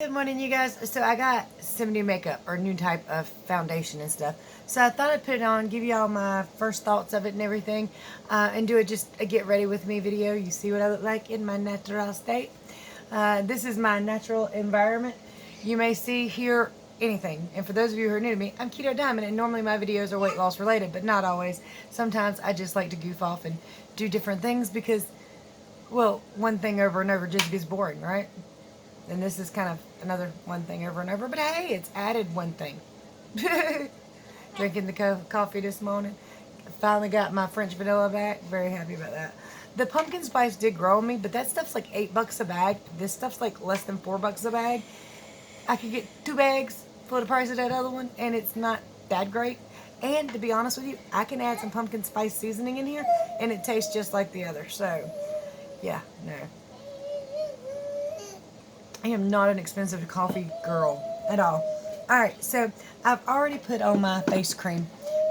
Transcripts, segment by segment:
Good morning, you guys. So I got some new makeup or new type of foundation and stuff. So I thought I'd put it on, give you all my first thoughts of it and everything, and do it just a get ready with me video. You see what I look like in my natural state. This is my natural environment. You may see, hear anything. And for those of you who are new to me, I'm Keto Diamond, and normally my videos are weight loss related, but not always. Sometimes I just like to goof off and do different things because, well, one thing over and over just gets boring, right? And this is kind of another one thing over and over. But hey, it's added one thing. Drinking the coffee this morning. Finally got my French vanilla back. Very happy about that. The pumpkin spice did grow on me, but that stuff's like $8 a bag. This stuff's like less than $4 a bag. I could get 2 bags for the price of that other one, and it's not that great. And to be honest with you, I can add some pumpkin spice seasoning in here, and it tastes just like the other. So, yeah, no. I am not an expensive coffee girl at all. Alright, so I've already put on my face cream,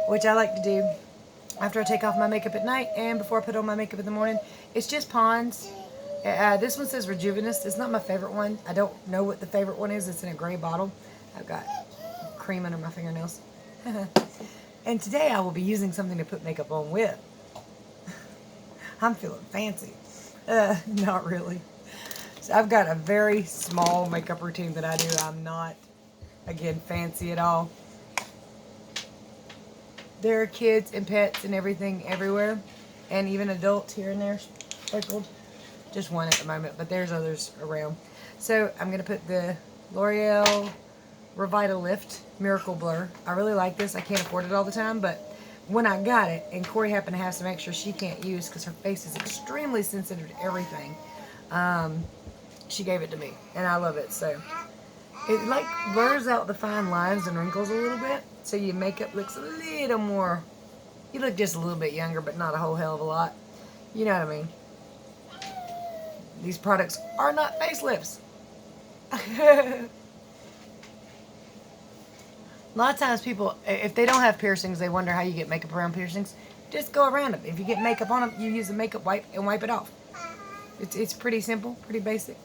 which I like to do after I take off my makeup at night and before I put on my makeup in the morning. It's just Pond's. This one says Rejuvenist. It's not my favorite one. I don't know what the favorite one is. It's in a gray bottle. I've got cream under my fingernails. And today I will be using something to put makeup on with. I'm feeling fancy. Not really. So I've got a very small makeup routine that I do. I'm not, again, fancy at all. There are kids and pets and everything everywhere, and even adults here and there sprinkled. Just one at the moment, but there's others around. So I'm going to put the L'Oreal Revitalift Miracle Blur. I really like this. I can't afford it all the time, but when I got it, and Corey happened to have some extra she can't use because her face is extremely sensitive to everything, she gave it to me, and I love it. So it like blurs out the fine lines and wrinkles a little bit, so your makeup looks a little more, you look just a little bit younger, but not a whole hell of a lot. You know what I mean? These products are not facelifts. A lot of times people, if they don't have piercings, they wonder how you get makeup around piercings. Just go around them. If you get makeup on them, you use a makeup wipe and wipe it off. It's pretty simple, pretty basic.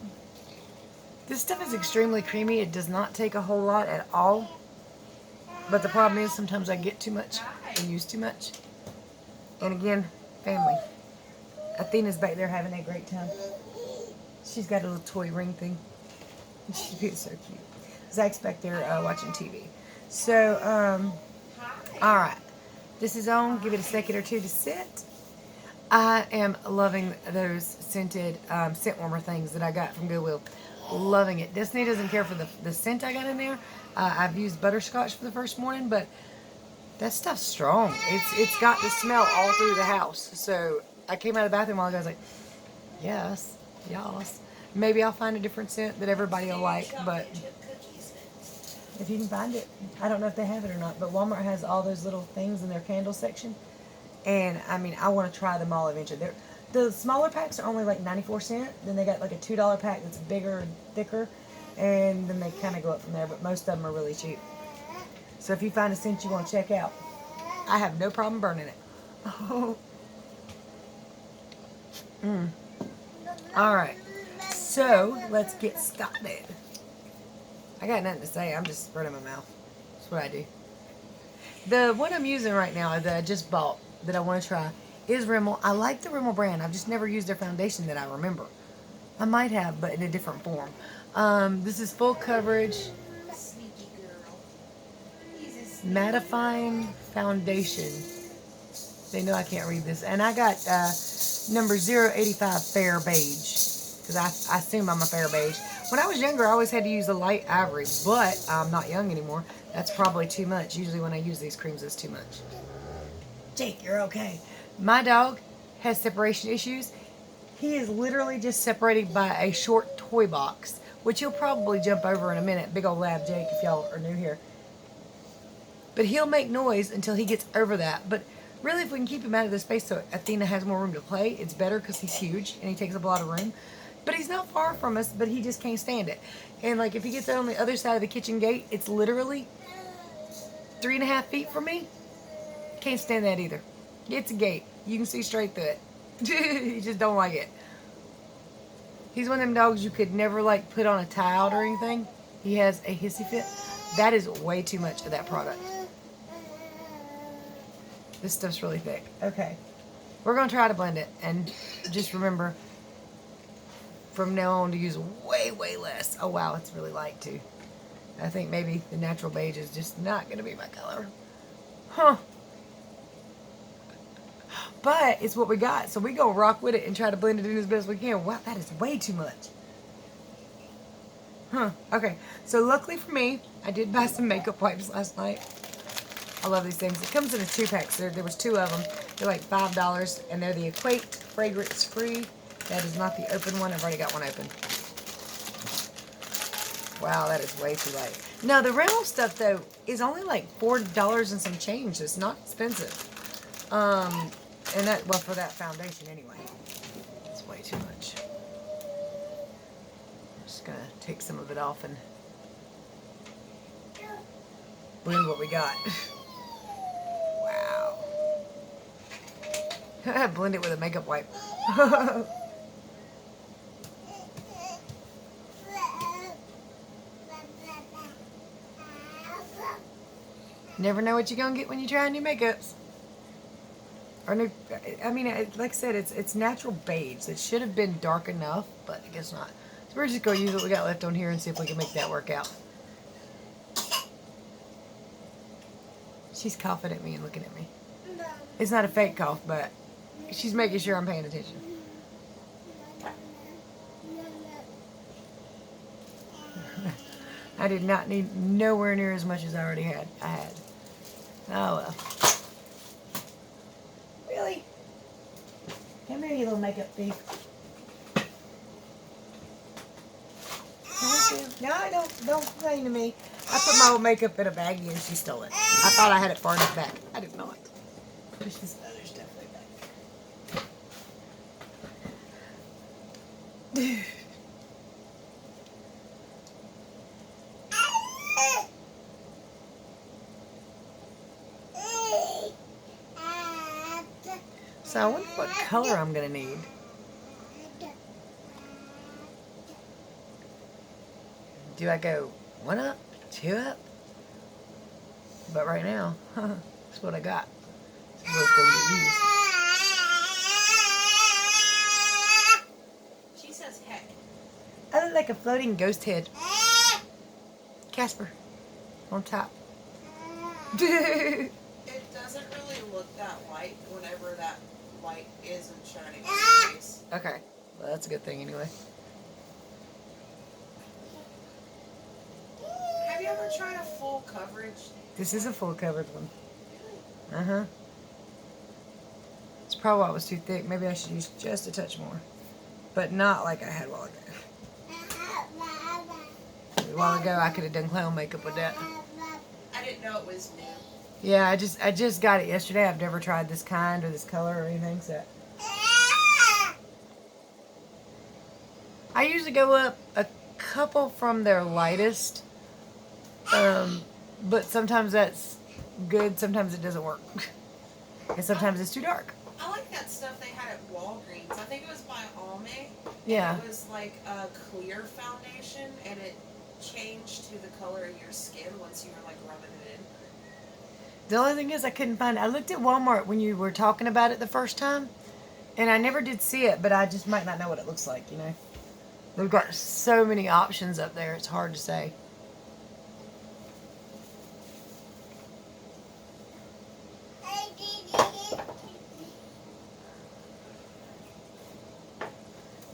This stuff is extremely creamy. It does not take a whole lot at all. But the problem is sometimes I get too much and use too much. And again, family. Athena's back there having a great time. She's got a little toy ring thing. She's so cute. Zach's back there watching TV. So, alright. This is on. Give it a second or two to sit. I am loving those scented scent warmer things that I got from Goodwill. Loving it. Destiny doesn't care for the scent I got in there. I've used butterscotch for the first morning, but that stuff's strong. It's got the smell all through the house. So I came out of the bathroom while ago. I was like, yes. Maybe I'll find a different scent that everybody will like, but if you can find it. I don't know if they have it or not, but Walmart has all those little things in their candle section. And, I mean, I want to try them all eventually. The smaller packs are only like 94 cents. Then they got like a $2 pack that's bigger and thicker. And then they kind of go up from there. But most of them are really cheap. So if you find a scent you want to check out, I have no problem burning it. Alright. So, let's get started. I got nothing to say. I'm just spreading my mouth. That's what I do. The one I'm using right now that I just bought that I want to try is Rimmel. I like the Rimmel brand. I've just never used their foundation that I remember. I might have, but in a different form. This is full coverage mattifying foundation. They know I can't read this. And I got number 085 fair beige because I assume I'm a fair beige. When I was younger, I always had to use a light ivory, but I'm not young anymore. That's probably too much. Usually when I use these creams, it's too much. Jake, you're okay. My dog has separation issues. He is literally just separated by a short toy box, which he'll probably jump over in a minute. Big old lab Jake, if y'all are new here. But he'll make noise until he gets over that. But really, if we can keep him out of the space so Athena has more room to play, it's better because he's huge and he takes up a lot of room. But he's not far from us, but he just can't stand it. And like if he gets on the other side of the kitchen gate, it's literally 3.5 feet from me. Can't stand that either. It's a gate. You can see straight through it. You just don't like it. He's one of them dogs you could never like put on a towel or anything. He has a hissy fit. That is way too much of that product. This stuff's really thick. Okay. We're going to try to blend it. And just remember, from now on to use way, way less. Oh, wow. It's really light, too. I think maybe the natural beige is just not going to be my color. Huh. But it's what we got. So we go rock with it and try to blend it in as best we can. Wow, that is way too much. Huh. Okay. So luckily for me, I did buy some makeup wipes last night. I love these things. It comes in a 2-pack. So there was 2 of them. They're like $5. And they're the Equate Fragrance Free. That is not the open one. I've already got one open. Wow, that is way too light. Now, the Rimmel stuff, though, is only like $4 and some change. So it's not expensive. And that, well, for that foundation anyway. It's way too much. I'm just going to take some of it off and blend what we got. Wow. Blend it with a makeup wipe. Never know what you're going to get when you try new makeups. Or new, I mean, like I said, it's natural beige. It should have been dark enough, but I guess not. So we're just going to use what we got left on here and see if we can make that work out. She's coughing at me and looking at me. It's not a fake cough, but she's making sure I'm paying attention. I did not need nowhere near as much as I already had. Oh well. Really? Come here, you little makeup thief. No, don't complain to me. I put my old makeup in a baggie and she stole it. I thought I had it far enough back. I did not. Push this other stuff way back. So I wonder what color I'm going to need. Do I go 1 up, 2 up? But right now, that's what I got. So let's go get used. She says heck. I look like a floating ghost head. Casper. On top. It doesn't really look that white whenever that light isn't shining on your face. Okay. Well, that's a good thing anyway. Have you ever tried a full coverage? This is a full covered one. Uh-huh. It's probably why it was too thick. Maybe I should use just a touch more. But not like I had a while ago. A while ago, I could have done clown makeup with that. I didn't know it was new. Yeah, I just got it yesterday. I've never tried this kind or this color or anything, so. I usually go up a couple from their lightest. But sometimes that's good, sometimes it doesn't work. And sometimes it's too dark. I like that stuff they had at Walgreens. I think it was by Almay. Yeah. It was like a clear foundation, and it changed to the color of your skin once you were like rubbing it in. The only thing is I couldn't find it. I looked at Walmart when you were talking about it the first time, and I never did see it, but I just might not know what it looks like, you know. They've got so many options up there, it's hard to say.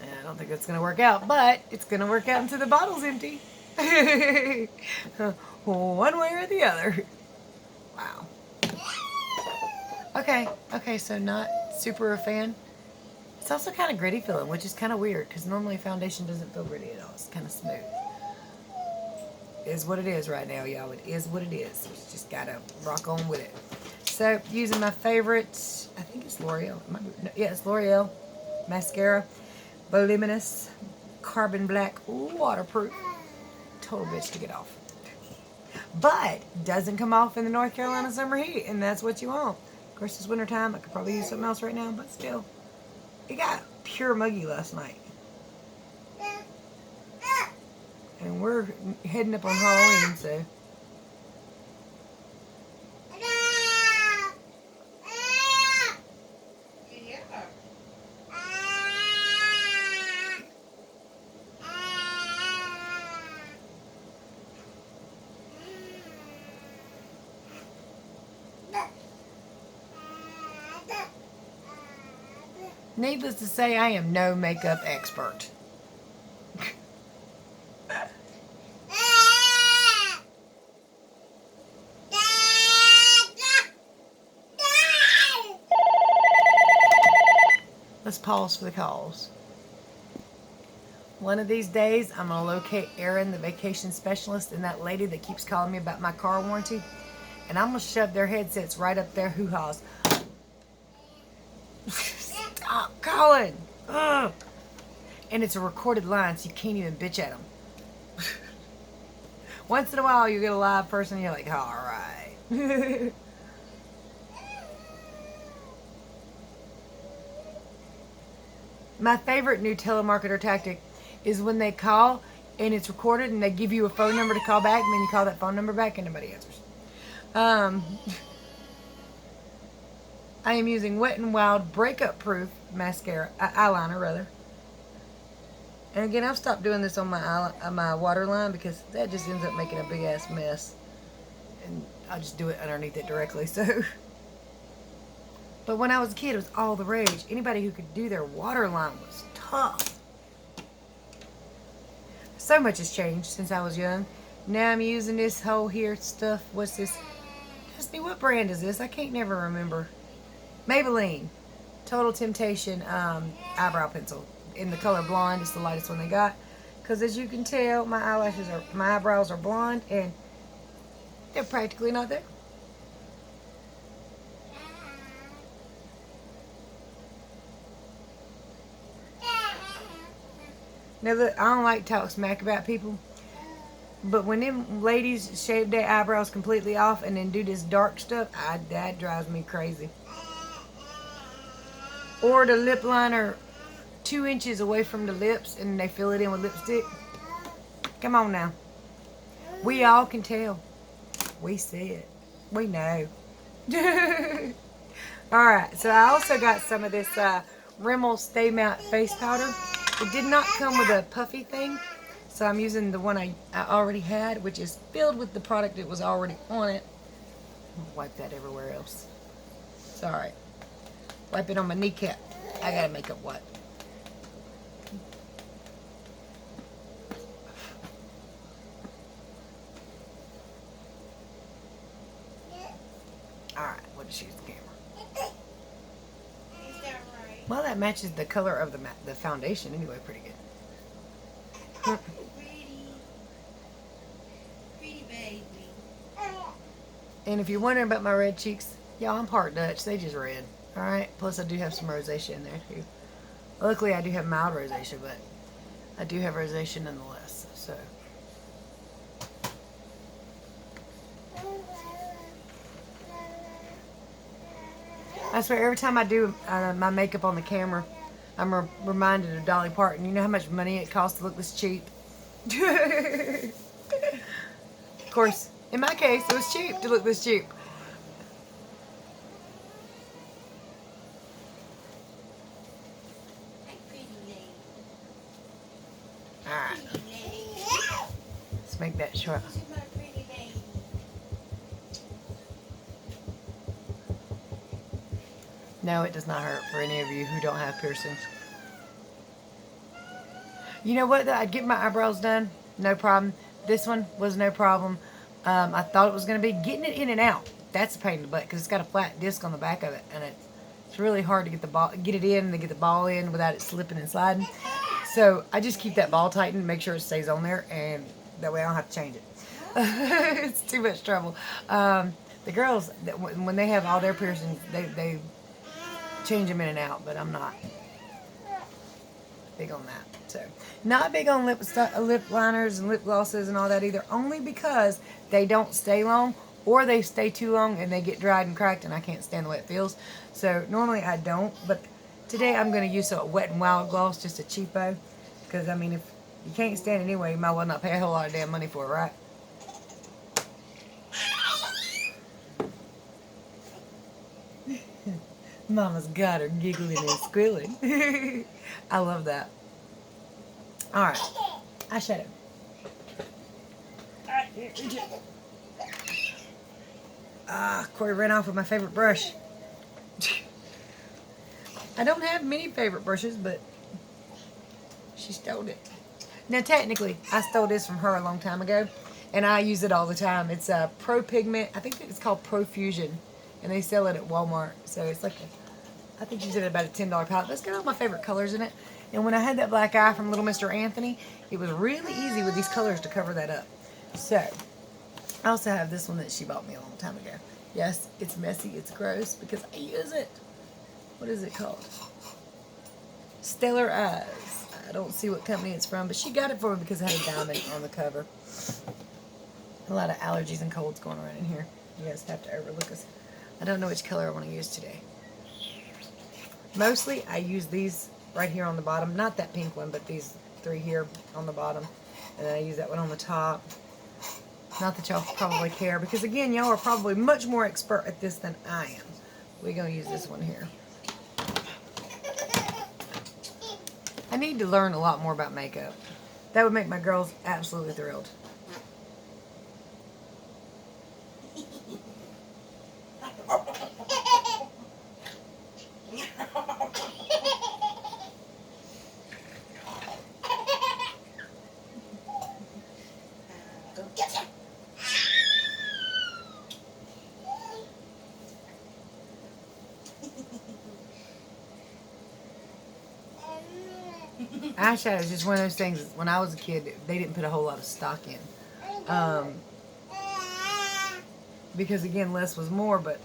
I don't think that's going to work out, but it's going to work out until the bottle's empty. One way or the other. Wow. Okay, so not super a fan. It's also kind of gritty feeling, which is kind of weird, because normally foundation doesn't feel gritty at all. It's kind of smooth. It is what it is right now, y'all. It is what it is. You just got to rock on with it. So, using my favorite, I think it's L'Oreal. Yeah, it's L'Oreal mascara. Voluminous, carbon black, waterproof. Total bitch to get off. But doesn't come off in the North Carolina summer heat, and that's what you want. Of course, it's winter time. I could probably use something else right now, but still. It got pure muggy last night. And we're heading up on Halloween, so. Yeah. Needless to say, I am no makeup expert. Let's pause for the calls. One of these days, I'm going to locate Erin, the vacation specialist, and that lady that keeps calling me about my car warranty. And I'm going to shove their headsets right up their hoo-haws. Stop calling. Ugh. And it's a recorded line, so you can't even bitch at them. Once in a while, you get a live person, and you're like, all right. My favorite new telemarketer tactic is when they call and it's recorded and they give you a phone number to call back, and then you call that phone number back and nobody answers. I am using Wet n Wild Breakup Proof mascara, eyeliner rather. And again, I've stopped doing this on my waterline because that just ends up making a big ass mess. And I just do it underneath it directly, so. But when I was a kid, it was all the rage. Anybody who could do their waterline was tough. So much has changed since I was young. Now I'm using this whole here stuff. What's this? Destiny, what brand is this? I can't never remember. Maybelline. Total Temptation eyebrow pencil. In the color blonde. It's the lightest one they got. Because as you can tell, my eyebrows are blonde and they're practically not there. Now look, I don't like to talk smack about people, but when them ladies shave their eyebrows completely off and then do this dark stuff, that drives me crazy. Or the lip liner 2 inches away from the lips and they fill it in with lipstick. Come on now. We all can tell. We see it. We know. Alright, so I also got some of this Rimmel Stay Matte face powder. It did not come with a puffy thing, so I'm using the one I already had, which is filled with the product that was already on it. Wipe that everywhere else. Sorry. Wipe it on my kneecap. I got a makeup wipe. Alright, what does she use the camera? Well, that matches the color of the foundation anyway, pretty good. Pretty baby. And if you're wondering about my red cheeks, y'all, I'm part Dutch. They just red. Alright? Plus, I do have some rosacea in there, too. Luckily, I do have mild rosacea, but I do have rosacea nonetheless. So. I swear, every time I do my makeup on the camera, I'm reminded of Dolly Parton. You know how much money it costs to look this cheap? Of course, in my case, it was cheap to look this cheap. Alright. Let's make that short. No, it does not hurt for any of you who don't have piercings. You know what? I'd get my eyebrows done. No problem. This one was no problem. I thought it was going to be getting it in and out. That's a pain in the butt because it's got a flat disc on the back of it. And it's really hard to get it in and then get the ball in without it slipping and sliding. So I just keep that ball tightened, make sure it stays on there, and that way I don't have to change it. It's too much trouble. The girls, when they have all their piercings, they change them in and out, but I'm not big on that. So, not big on lip liners and lip glosses and all that either, only because they don't stay long, or they stay too long and they get dried and cracked and I can't stand the way it feels. So normally I don't, but today I'm going to use a Wet n Wild gloss, just a cheapo, because I mean, if You can't stand it anyway. You might well not pay a whole lot of damn money for it, right? Mama's got her giggling and squealing. I love that. Alright. Eyeshadow. Corey ran off with my favorite brush. I don't have many favorite brushes, but she stole it. Now, technically, I stole this from her a long time ago, and I use it all the time. It's a Pro Pigment. I think it's called Profusion, and they sell it at Walmart. So it's like, I think you did about a $10 palette. It's got all my favorite colors in it. And when I had that black eye from Little Mr. Anthony, it was really easy with these colors to cover that up. So, I also have this one that she bought me a long time ago. Yes, it's messy, it's gross, because I use it. What is it called? Stellar Eyes. I don't see what company it's from, but she got it for me because it had a diamond on the cover. A lot of allergies and colds going around in here. You guys have to overlook us. I don't know which color I want to use today. Mostly, I use these right here on the bottom. Not that pink one, but these three here on the bottom. And then I use that one on the top. Not that y'all probably care, because again, y'all are probably much more expert at this than I am. We're going to use this one here. I need to learn a lot more about makeup. That would make my girls absolutely thrilled. Eyeshadow is just one of those things. When I was a kid, they didn't put a whole lot of stock in. Because again, less was more, but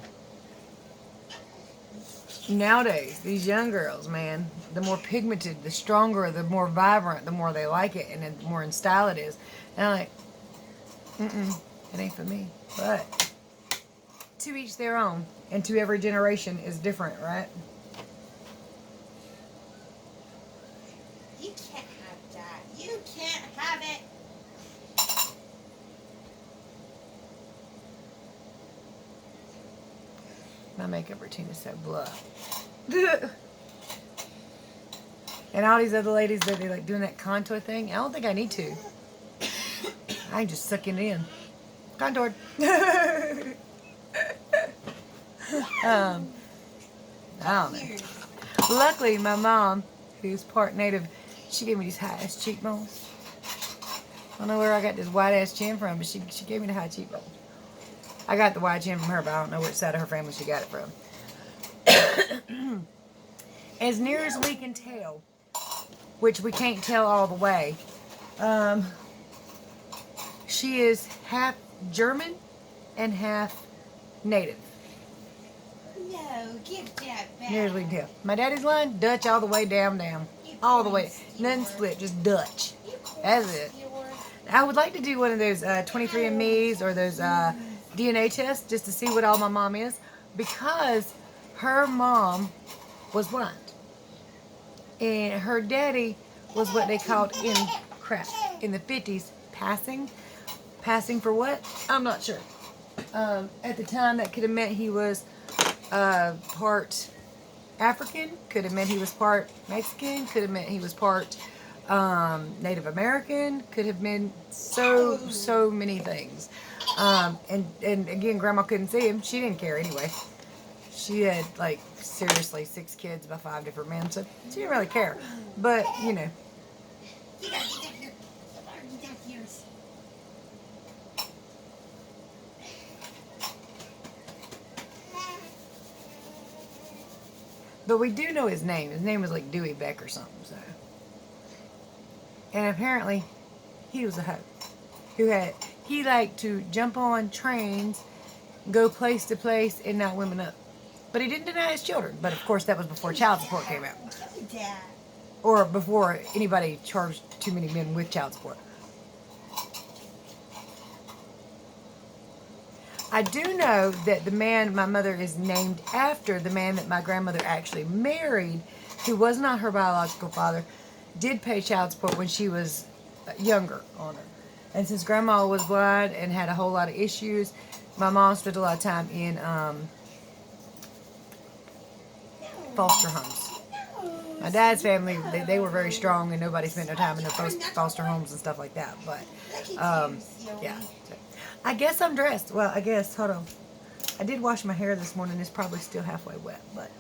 nowadays, these young girls, man, the more pigmented, the stronger, the more vibrant, the more they like it, and the more in style it is. And I'm like, it ain't for me. But to each their own, and to every generation is different, right? You can't have that. You can't have it. My makeup routine is so blah. And all these other ladies that they like doing that contour thing, I don't think I need to. I can just suck it in. Contoured. I don't know. Luckily, my mom, who's part native, she gave me these high-ass cheekbones. I don't know where I got this white-ass chin from, but she gave me the high cheekbones. I got the wide chin from her, but I don't know which side of her family she got it from. As near as we can tell, which we can't tell all the way, she is half German and half native. No, give that back. Near as we can tell. My daddy's line, Dutch all the way down. All the way. Nothing split, just Dutch. That's it. I would like to do one of those 23andMe's or those DNA tests just to see what all my mom is, because her mom was blind. And her daddy was what they called in the 50s passing. Passing for what? I'm not sure. At the time, that could have meant he was part African, could have meant he was part Mexican, could have meant he was part Native American, could have meant so many things. And again, Grandma couldn't see him. She didn't care anyway. She had, like, seriously 6 kids by 5 different men, so she didn't really care. But, you know. But we do know his name. His name was like Dewey Beck or something, so. And apparently, he was a hoe. He liked to jump on trains, go place to place, and knock women up. But he didn't deny his children. But of course, that was before child support came out. Or before anybody charged too many men with child support. I do know that the man my mother is named after, the man that my grandmother actually married, who was not her biological father, did pay child support when she was younger on her. And since Grandma was blind and had a whole lot of issues, my mom spent a lot of time in foster homes. My dad's family, they were very strong, and nobody spent no time in the foster homes and stuff like that. But, yeah. I guess I'm dressed. Well, I guess, hold on. I did wash my hair this morning. It's probably still halfway wet, but.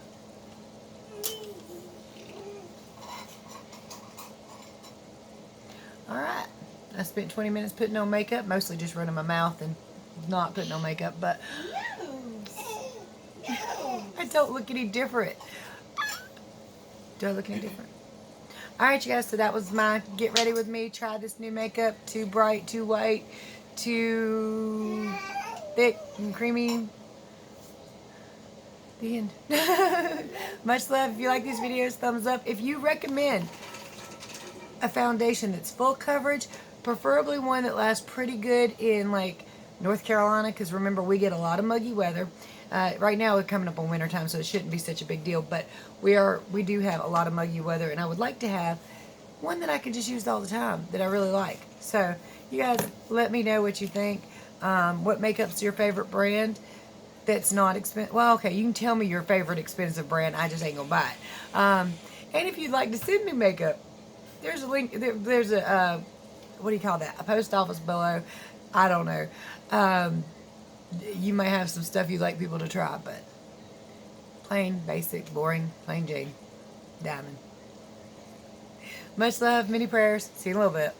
Alright. I spent 20 minutes putting on makeup, mostly just running my mouth and not putting on makeup, but. I don't look any different. Do I look any different? Alright, you guys, so that was my get ready with me. Try this new makeup. Too bright, too white, too thick and creamy. The end. Much love. If you like these videos, thumbs up. If you recommend a foundation that's full coverage, preferably one that lasts pretty good in like North Carolina, because remember, we get a lot of muggy weather. Right now we're coming up on winter time, so it shouldn't be such a big deal, but we do have a lot of muggy weather, and I would like to have one that I can just use all the time that I really like. So you guys let me know what you think. What makeup's your favorite brand that's not expensive? Well, okay, you can tell me your favorite expensive brand. I just ain't gonna buy it. And if you'd like to send me makeup, there's a link. There's a what do you call that? A post office below. I don't know. You may have some stuff you'd like people to try, but plain, basic, boring, plain Jane, diamond. Much love, many prayers. See you in a little bit.